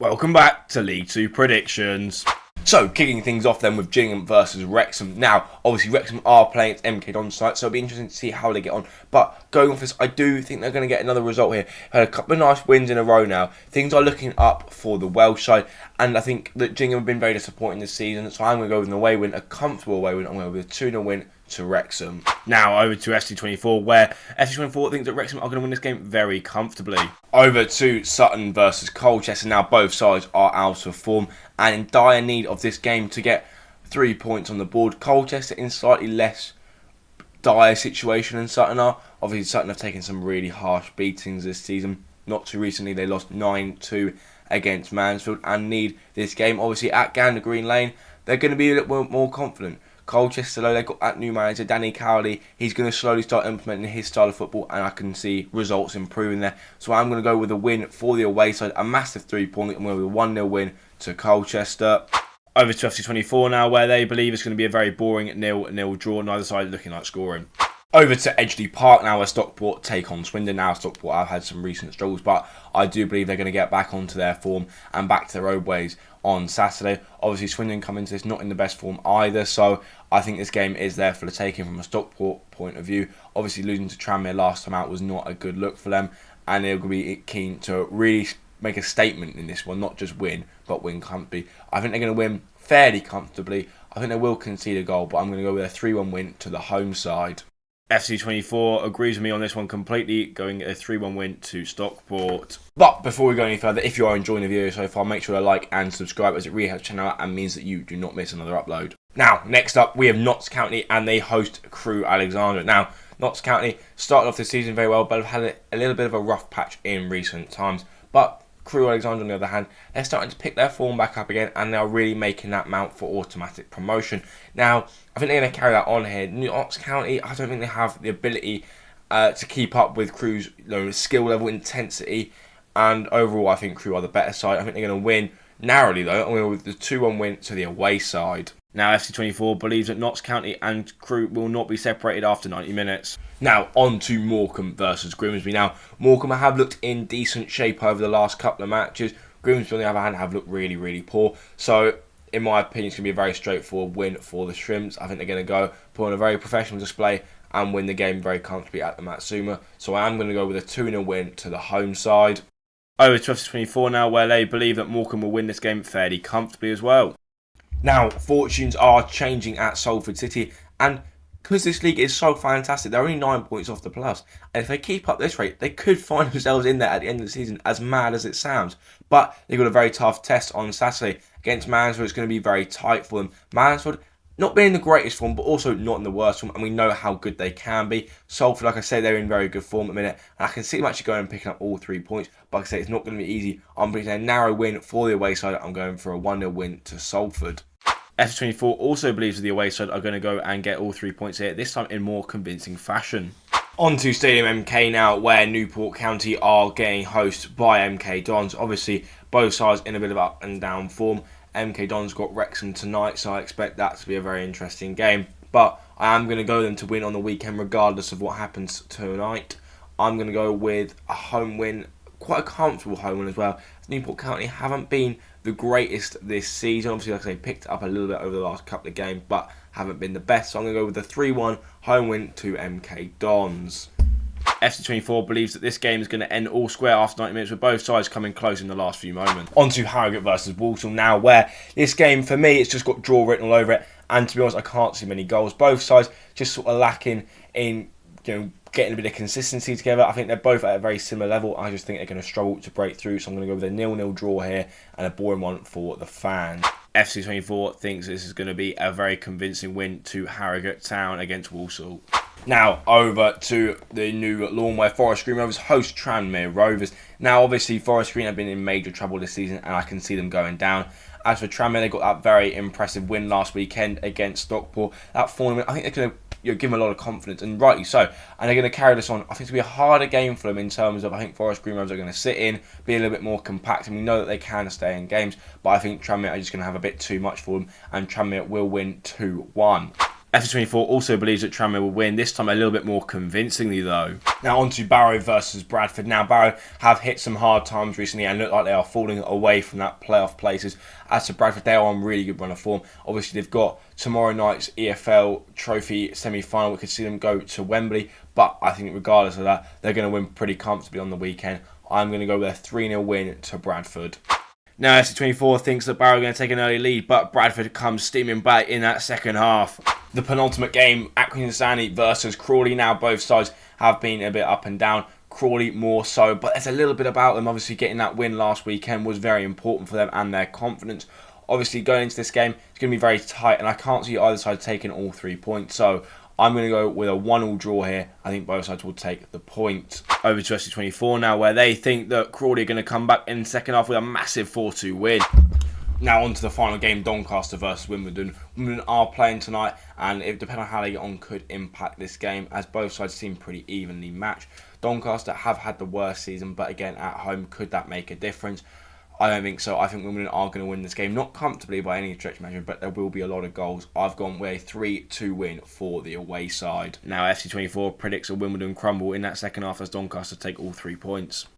Welcome back to League 2 predictions. So, kicking things off then with Gillingham versus Wrexham. Now, obviously Wrexham are playing at MK Dons tonight, so it'll be interesting to see how they get on. But going off this, I do think they're going to get another result here. Had a couple of nice wins in a row now. Things are looking up for the Welsh side, and I think that Gillingham have been very disappointing this season, so I'm going to go with an away win, a comfortable away win. I'm going to go with a 2-0 win to Wrexham. Now over to FC24, where FC24 thinks that Wrexham are going to win this game very comfortably. Over to Sutton versus Colchester. Now both sides are out of form and in dire need of this game to get 3 points on the board. Colchester in slightly less dire situation than Sutton are. Obviously Sutton have taken some really harsh beatings this season. Not too recently they lost 9-2 against Mansfield and need this game. Obviously at Gander Green Lane they're going to be a little more confident. Colchester, though, they've got that new manager, Danny Cowley. He's going to slowly start implementing his style of football, and I can see results improving there. So I'm going to go with a win for the away side, a massive 3-point. I'm going to go with a 1-0 win to Colchester. Over to FC24 now, where they believe it's going to be a very boring 0-0 draw, neither side looking like scoring. Over to Edgeley Park now, where Stockport take on Swindon. Now Stockport have had some recent struggles, but I do believe they're going to get back onto their form and back to their old ways on Saturday. Obviously Swindon come into this not in the best form either, so I think this game is there for the taking from a Stockport point of view. Obviously losing to Tranmere last time out was not a good look for them, and they're going to be keen to really make a statement in this one, not just win, but win comfortably. I think they're going to win fairly comfortably. I think they will concede a goal, but I'm going to go with a 3-1 win to the home side. FC24 agrees with me on this one completely, going a 3-1 win to Stockport. But before we go any further, if you are enjoying the video so far, make sure to like and subscribe, as it really helps the channel out and means that you do not miss another upload. Now, next up, we have Notts County and they host Crewe Alexandra. Now, Notts County started off the season very well, but have had a little bit of a rough patch in recent times. But Crewe Alexandra, on the other hand, they're starting to pick their form back up again and they're really making that mount for automatic promotion. Now, I think they're going to carry that on here. Notts County, I don't think they have the ability to keep up with Crewe's skill level, intensity, and overall I think Crewe are the better side. I think they're going to win narrowly though. I'm going to go with the 2-1 win to the away side. Now FC24 believes that Notts County and Crewe will not be separated after 90 minutes. Now on to Morecambe versus Grimsby. Now Morecambe have looked in decent shape over the last couple of matches. Grimsby on the other hand have looked really poor. So in my opinion it's going to be a very straightforward win for the Shrimps. I think they're going to go put on a very professional display and win the game very comfortably at the Matsuma. So I am going to go with a 2-0 win to the home side. Over to FC24 now, where they believe that Morecambe will win this game fairly comfortably as well. Now, fortunes are changing at Salford City, and because this league is so fantastic, they're only 9 points off the plus, and if they keep up this rate, they could find themselves in there at the end of the season, as mad as it sounds. But they've got a very tough test on Saturday against Mansfield. It's going to be very tight for them. Mansfield not being in the greatest form, but also not in the worst form, and we know how good they can be. Salford, like I say, they're in very good form at the minute, and I can see them actually going and picking up all 3 points, but like I say, it's not going to be easy. I'm picking a narrow win for the away side. I'm going for a 1-0 win to Salford. F24 also believes that the away side are going to go and get all 3 points here, this time in more convincing fashion. On to Stadium MK now, where Newport County are getting hosted by MK Dons. Obviously, both sides in a bit of up and down form. MK Dons got Wrexham tonight, so I expect that to be a very interesting game. But I am going to go them to win on the weekend regardless of what happens tonight. I'm going to go with a home win, quite a comfortable home win as well. Newport County haven't been the greatest this season. Obviously, like I say, picked up a little bit over the last couple of games, but haven't been the best. So I'm going to go with a 3-1 home win to MK Dons. FC24 believes that this game is going to end all square after 90 minutes, with both sides coming close in the last few moments. On to Harrogate versus Walsall now, where this game, for me, it's just got draw written all over it. And to be honest, I can't see many goals. Both sides just sort of lacking in, getting a bit of consistency together. I think they're both at a very similar level. I just think they're going to struggle to break through. So I'm going to go with a 0-0 draw here and a boring one for the fans. FC24 thinks this is going to be a very convincing win to Harrogate Town against Walsall. Now over to the new lawn where Forest Green Rovers host Tranmere Rovers. Now obviously Forest Green have been in major trouble this season and I can see them going down. As for Tranmere, they got that very impressive win last weekend against Stockport. That 4-0, I think they're going to give them a lot of confidence, and rightly so. And they're going to carry this on. I think it's going to be a harder game for them in terms of, I think Forest Green Rovers are going to sit in, be a little bit more compact, and we know that they can stay in games. But I think Tranmere are just going to have a bit too much for them, and Tranmere will win 2-1. FC24 also believes that Tranmere will win, this time a little bit more convincingly though. Now on to Barrow versus Bradford. Now Barrow have hit some hard times recently and look like they are falling away from that playoff places. As to Bradford, they are on really good run of form. Obviously they've got tomorrow night's EFL Trophy semi-final. We could see them go to Wembley, but I think regardless of that, they're going to win pretty comfortably on the weekend. I'm going to go with a 3-0 win to Bradford. Now FC24 thinks that Barrow are going to take an early lead, but Bradford comes steaming back in that second half. The penultimate game, Accrington Stanley versus Crawley. Now both sides have been a bit up and down. Crawley more so, but there's a little bit about them. Obviously getting that win last weekend was very important for them and their confidence. Obviously going into this game, it's going to be very tight and I can't see either side taking all 3 points. So I'm going to go with a 1-1 draw here. I think both sides will take the point. Over to FC24 now, where they think that Crawley are going to come back in the second half with a massive 4-2 win. Now on to the final game, Doncaster versus Wimbledon. Wimbledon are playing tonight, and it, depending on how they get on, could impact this game, as both sides seem pretty evenly matched. Doncaster have had the worst season, but again, at home, could that make a difference? I don't think so. I think Wimbledon are going to win this game. Not comfortably by any stretch of measure, but there will be a lot of goals. I've gone with a 3-2 win for the away side. Now FC24 predicts a Wimbledon crumble in that second half as Doncaster take all 3 points.